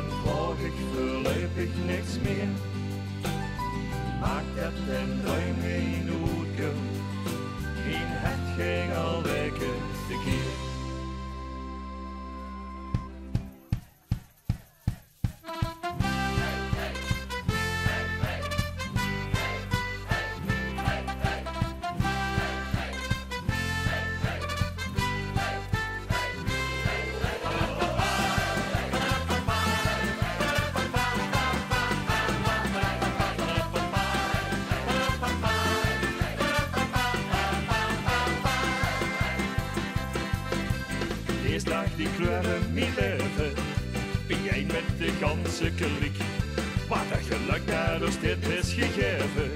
dan vraag ik voorlopig niks meer. Maak dat en ruim geen uitje, geen het ging al weken de keer. Eerst dag die kleuren mijn leven, ben jij met de ganse kliek. Wat een geluk dat ons dit is gegeven,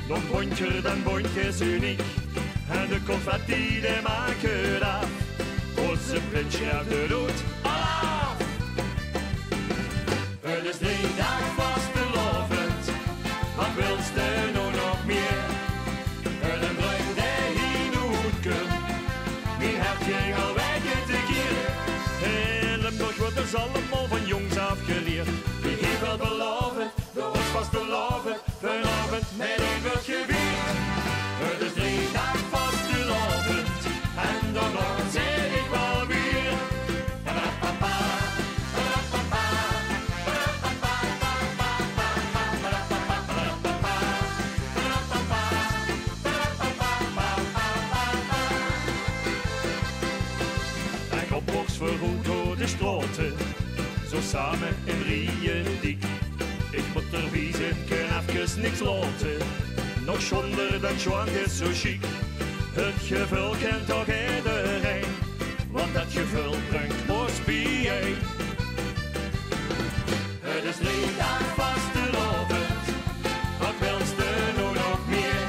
nog bondje dan bondjes uniek. En de confetti die maken af, onze prinsje uit de roet af. Het is 3 dagen vastelovend, wat wilst u nou nog meer? En een bruin die hier nooit kunt, wie hebt je al weg? In Limburg wordt dus allemaal van jongs af geleerd. Wie heeft wel beloven, de ons vast te loven, vanavond met een wordt gevierd. Het is 3 dagen vastelovend, en dan nog zeg ik wel weer. En op box verroet door de straten, zo samen in rieën dik. Ik moet er wiezen, kan even niks laten, nog zonder dan Joan is zo chic. Het gevoel kent toch iedereen, want dat gevoel brengt ons bijeen. Het is 3 dagen vastelovend, wat wilst u nou nog meer?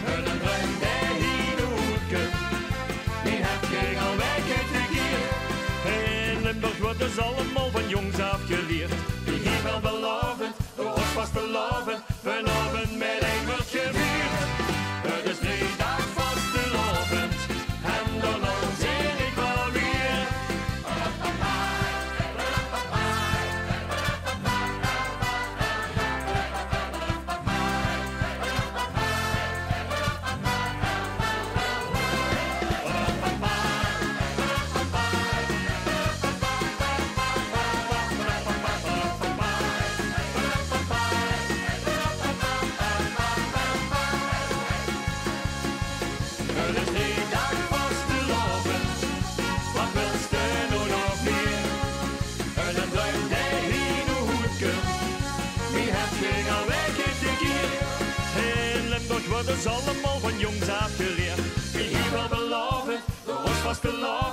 En een bruin die hier nooit kunt, die heb je al weken te keer. In Limburg wordt dus allemaal van jongs af geleerd. Wie heeft wel beloven, door ons vast te loven, vanavond met een wordt gevierd. Het is 3 dagen vastelovend, en dan zeg ik wel weer. Het is 3 dagen vastelovend, wat wilst u nou nog meer? En een bruin die hier nooit kunt, wie hebt je al weken te keer? In Limburg wordt dus allemaal van jongs af geleerd. Wie heeft wel beloven, door ons vast te loven.